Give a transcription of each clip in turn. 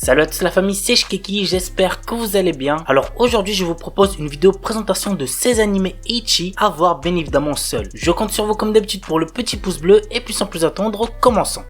Salut à tous la famille, c'est Shkeki, j'espère que vous allez bien. Alors aujourd'hui je vous propose une vidéo présentation de 16 animés ecchi à voir bien évidemment seul. Je compte sur vous comme d'habitude pour le petit pouce bleu et puis sans plus attendre, commençons.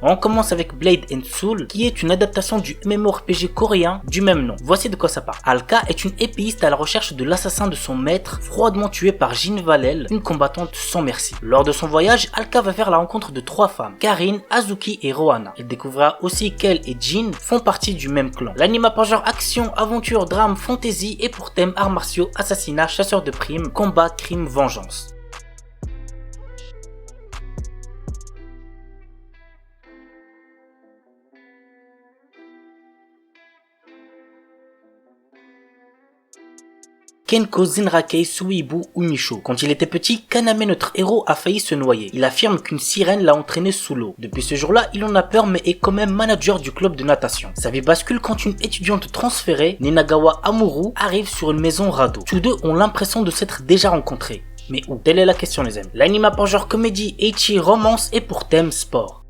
On commence avec Blade & Soul, qui est une adaptation du MMORPG coréen du même nom. Voici de quoi ça parle. Alka est une épéiste à la recherche de l'assassin de son maître, froidement tué par Jin Valel, une combattante sans merci. Lors de son voyage, Alka va faire la rencontre de 3 femmes, Karin, Azuki et Rohana. Elle découvrira aussi qu'elle et Jin font partie du même clan. L'anime a pour genre action, aventure, drame, fantasy et pour thème arts martiaux, assassinat, chasseur de primes, combat, crime, vengeance. Kenko Zenrakei Suibu Umisho. Quand il était petit, Kaname, notre héros, a failli se noyer. Il affirme qu'une sirène l'a entraîné sous l'eau. Depuis ce jour-là, il en a peur mais est quand même manager du club de natation. Sa vie bascule quand une étudiante transférée, Ninagawa Amuru, arrive sur une maison radeau. Tous deux ont l'impression de s'être déjà rencontrés. Mais où? Telle est la question les amis. L'anime a pour genre comédie, ecchi, romance et pour thème sport.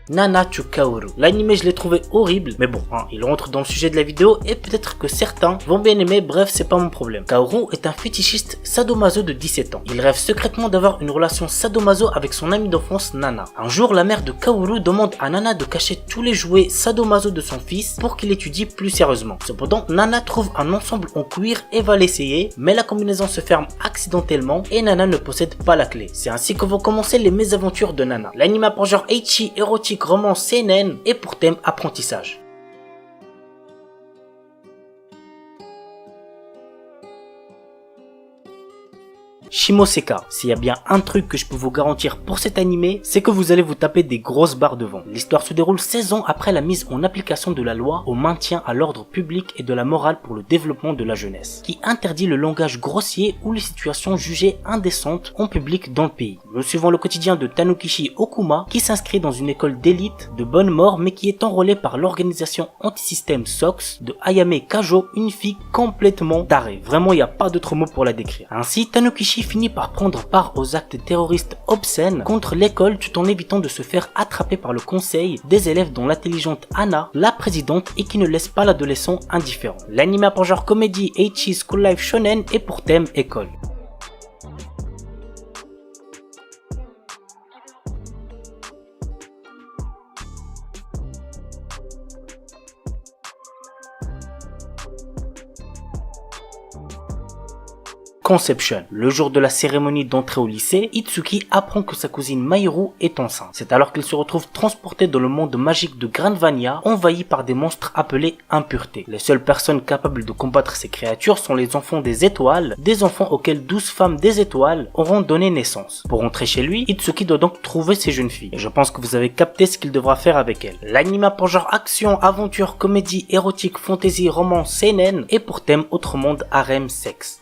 Nana to Kaoru. L'anime je l'ai trouvé horrible, mais bon, il rentre dans le sujet de la vidéo et peut-être que certains vont bien aimer, bref c'est pas mon problème. Kaoru est un fétichiste sadomaso de 17 ans. Il rêve secrètement d'avoir une relation sadomaso avec son amie d'enfance Nana. Un jour la mère de Kaoru demande à Nana de cacher tous les jouets sadomaso de son fils pour qu'il étudie plus sérieusement. Cependant Nana trouve un ensemble en cuir et va l'essayer, mais la combinaison se ferme accidentellement et Nana ne possède pas la clé. C'est ainsi que vont commencer les mésaventures de Nana. L'anime a pour genre ecchi, érotique, romance seinen et pour thème apprentissage. Shimoseka, s'il y a bien un truc que je peux vous garantir pour cet animé, c'est que vous allez vous taper des grosses barres devant. L'histoire se déroule 16 ans après la mise en application de la loi au maintien à l'ordre public et de la morale pour le développement de la jeunesse, qui interdit le langage grossier ou les situations jugées indécentes en public dans le pays. Nous suivons le quotidien de Tanukishi Okuma, qui s'inscrit dans une école d'élite de bonne mort mais qui est enrôlée par l'organisation anti-système SOX de Ayame Kajo, une fille complètement tarée. Vraiment, il n'y a pas d'autre mot pour la décrire. Ainsi, Tanukishi finit par prendre part aux actes terroristes obscènes contre l'école tout en évitant de se faire attraper par le conseil des élèves dont l'intelligente Anna, la présidente, et qui ne laisse pas l'adolescent indifférent. L'anime a pour genre comédie, ecchi, school life shonen et pour thème école. Conception. Le jour de la cérémonie d'entrée au lycée, Itsuki apprend que sa cousine Mahiru est enceinte. C'est alors qu'il se retrouve transporté dans le monde magique de Granvania, envahi par des monstres appelés impuretés. Les seules personnes capables de combattre ces créatures sont les enfants des étoiles, des enfants auxquels 12 femmes des étoiles auront donné naissance. Pour rentrer chez lui, Itsuki doit donc trouver ces jeunes filles. Et je pense que vous avez capté ce qu'il devra faire avec elles. L'anime a pour genre action, aventure, comédie, érotique, fantasy, romance, seinen et pour thème autre monde, harem, sexe.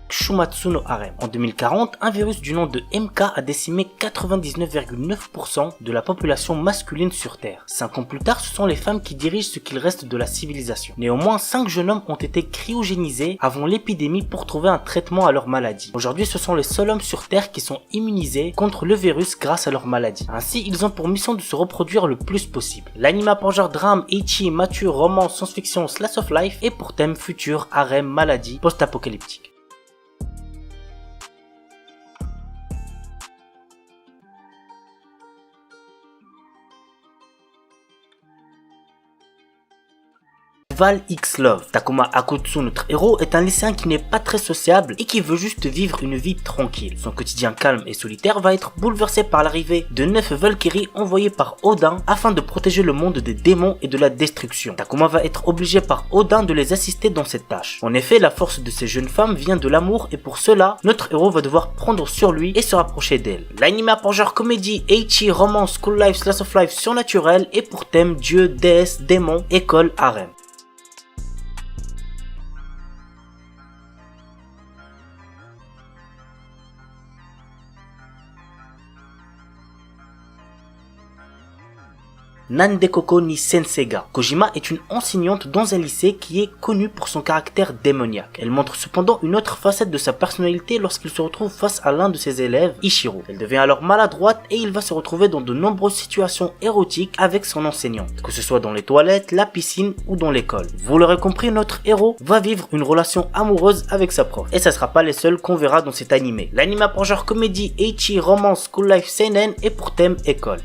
Shumatsu no Harem. En 2040, un virus du nom de MK a décimé 99,9% de la population masculine sur Terre. 5 ans plus tard, ce sont les femmes qui dirigent ce qu'il reste de la civilisation. Néanmoins, 5 jeunes hommes ont été cryogénisés avant l'épidémie pour trouver un traitement à leur maladie. Aujourd'hui, ce sont les seuls hommes sur Terre qui sont immunisés contre le virus grâce à leur maladie. Ainsi, ils ont pour mission de se reproduire le plus possible. L'anime a pour genre drame, ecchi, mature, romance, science-fiction, slice of life et pour thème futur, harem, maladie, post-apocalyptique. Val X Love. Takuma Akutsu, notre héros, est un lycéen qui n'est pas très sociable et qui veut juste vivre une vie tranquille. Son quotidien calme et solitaire va être bouleversé par l'arrivée de 9 Valkyries envoyées par Odin afin de protéger le monde des démons et de la destruction. Takuma va être obligé par Odin de les assister dans cette tâche. En effet, la force de ces jeunes femmes vient de l'amour et pour cela, notre héros va devoir prendre sur lui et se rapprocher d'elle. L'anime a pour genre comédie, ecchi, romance, school life, slice of life surnaturel et pour thème dieu, déesse, démon, école, harem. Nandekoko ni Senseiga. Kojima est une enseignante dans un lycée qui est connue pour son caractère démoniaque. Elle montre cependant une autre facette de sa personnalité lorsqu'il se retrouve face à l'un de ses élèves, Ichiro. Elle devient alors maladroite et il va se retrouver dans de nombreuses situations érotiques avec son enseignante, que ce soit dans les toilettes, la piscine ou dans l'école. Vous l'aurez compris, notre héros va vivre une relation amoureuse avec sa prof. Et ça sera pas les seuls qu'on verra dans cet animé. L'anime a pour genre comédie, ecchi, romance, school life, seinen et pour thème école.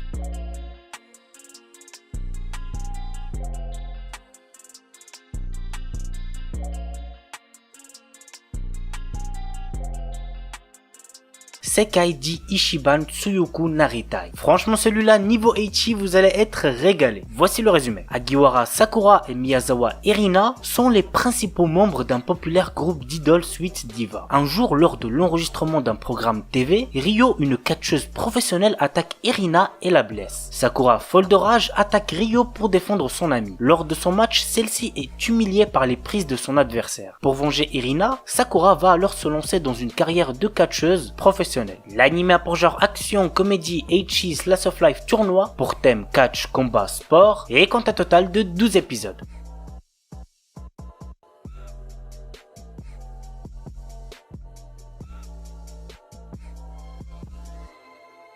Sekaiji Ichiban Tsuyoku Naritai. Franchement celui-là, niveau ecchi, vous allez être régalé. Voici le résumé. Hagiwara Sakura et Miyazawa Erina sont les principaux membres d'un populaire groupe d'idoles Sweet Diva. Un jour, lors de l'enregistrement d'un programme TV, Ryo, une catcheuse professionnelle, attaque Erina et la blesse. Sakura, folle de rage, attaque Ryo pour défendre son amie. Lors de son match, celle-ci est humiliée par les prises de son adversaire. Pour venger Erina, Sakura va alors se lancer dans une carrière de catcheuse professionnelle. L'anime a pour genre action, comédie, ecchi, slice of life, tournoi, pour thème catch, combat, sport, et compte un total de 12 épisodes.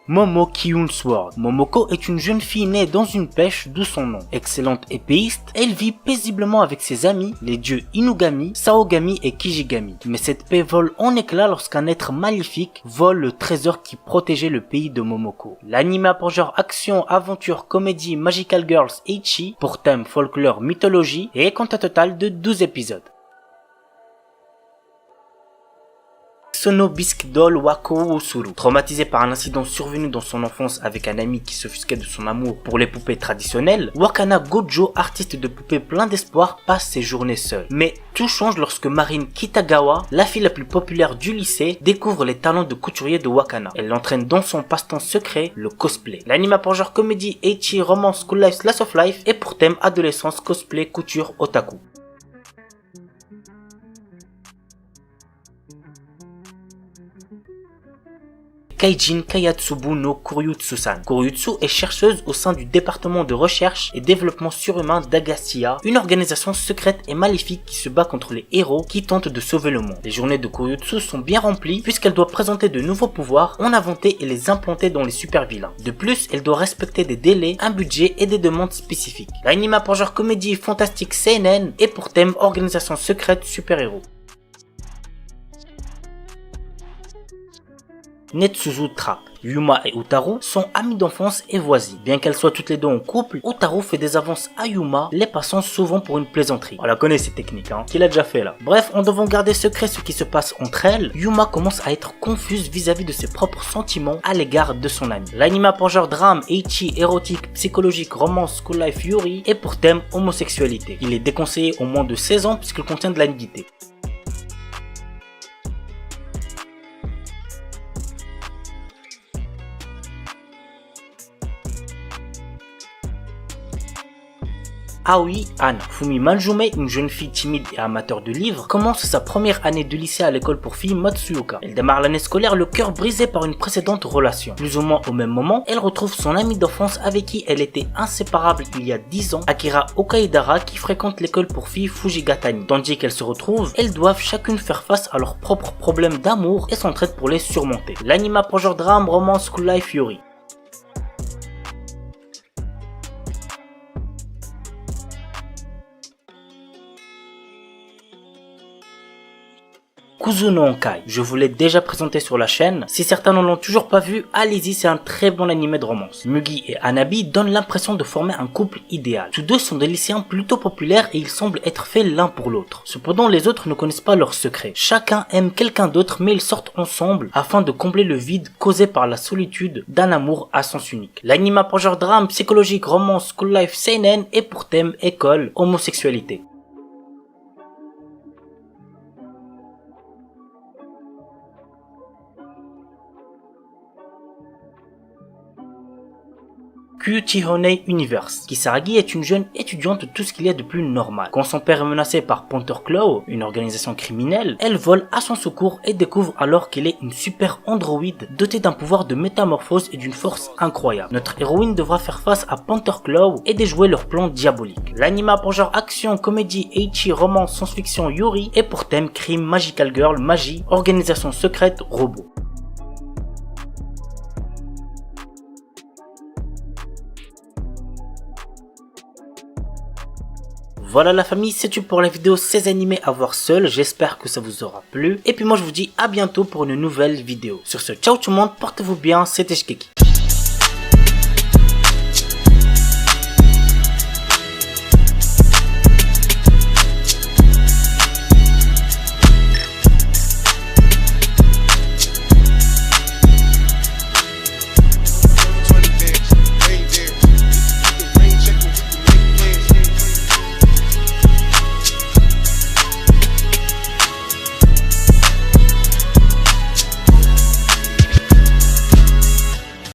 Momo Kyun Sword. Momoko est une jeune fille née dans une pêche, d'où son nom. Excellente épéiste, elle vit paisiblement avec ses amis, les dieux Inugami, Saogami et Kijigami. Mais cette paix vole en éclats lorsqu'un être maléfique vole le trésor qui protégeait le pays de Momoko. L'anime a pour genre action, aventure, comédie, magical girls, ecchi, pour thème folklore, mythologie, et compte un total de 12 épisodes. Sono Bisque Doll Wako Usuru. Traumatisé par un incident survenu dans son enfance avec un ami qui s'offusquait de son amour pour les poupées traditionnelles, Wakana Gojo, artiste de poupées plein d'espoir, passe ses journées seul. Mais tout change lorsque Marine Kitagawa, la fille la plus populaire du lycée, découvre les talents de couturier de Wakana. Elle l'entraîne dans son passe-temps secret, le cosplay. L'anime a pour genre comédie, ecchi, romance, school life, slice of life et pour thème adolescence, cosplay, couture, otaku. Kaijin Kayatsubu no Kuryutsu-san. Kuryutsu est chercheuse au sein du département de recherche et développement surhumain d'Agastia, une organisation secrète et maléfique qui se bat contre les héros qui tentent de sauver le monde. Les journées de Kuryutsu sont bien remplies puisqu'elle doit présenter de nouveaux pouvoirs, en inventer et les implanter dans les super vilains. De plus, elle doit respecter des délais, un budget et des demandes spécifiques. L'anime a pour genre comédie, fantastique, seinen et pour thème organisation secrète super-héros. Netsuzu Trap. Yuma et Utaru sont amies d'enfance et voisines. Bien qu'elles soient toutes les deux en couple, Utaru fait des avances à Yuma, les passant souvent pour une plaisanterie. On la connaît ces techniques, qu'il a déjà fait là. Bref, en devant garder secret ce qui se passe entre elles, Yuma commence à être confuse vis-à-vis de ses propres sentiments à l'égard de son ami. L'anime a pour genre drame, ecchi, érotique, psychologique, romance, school life, yuri et pour thème homosexualité. Il est déconseillé au moins de 16 ans puisqu'il contient de la nudité. Aoi Anna. Fumi Manjume, une jeune fille timide et amateur de livres, commence sa première année de lycée à l'école pour filles Matsuoka. Elle démarre l'année scolaire le cœur brisé par une précédente relation. Plus ou moins au même moment, elle retrouve son amie d'enfance avec qui elle était inséparable il y a 10 ans, Akira Okaidara, qui fréquente l'école pour filles Fujigatani. Tandis qu'elles se retrouvent, elles doivent chacune faire face à leurs propres problèmes d'amour et s'entraident pour les surmonter. L'anime a pour genre drame, romance, school life, yuri. Kuzuno Honkai. Je vous l'ai déjà présenté sur la chaîne. Si certains ne l'ont toujours pas vu, allez-y, c'est un très bon animé de romance. Mugi et Hanabi donnent l'impression de former un couple idéal. Tous deux sont des lycéens plutôt populaires et ils semblent être faits l'un pour l'autre. Cependant, les autres ne connaissent pas leurs secrets. Chacun aime quelqu'un d'autre, mais ils sortent ensemble afin de combler le vide causé par la solitude d'un amour à sens unique. L'anime a pour genre drame, psychologique, romance, school life, seinen et pour thème école, homosexualité. Kyuchihone Universe. Kisaragi est une jeune étudiante de tout ce qu'il y a de plus normal. Quand son père est menacé par Panther Claw, une organisation criminelle, elle vole à son secours et découvre alors qu'elle est une super androïde dotée d'un pouvoir de métamorphose et d'une force incroyable. Notre héroïne devra faire face à Panther Claw et déjouer leur plan diabolique. L'anime a pour genre action, comédie, ecchi, romance, science-fiction, yuri et pour thème crime, magical girl, magie, organisation secrète, robot. Voilà la famille, c'est tout pour la vidéo 16 animés à voir seul, j'espère que ça vous aura plu. Et puis moi je vous dis à bientôt pour une nouvelle vidéo. Sur ce, ciao tout le monde, portez-vous bien, c'était Shikeki.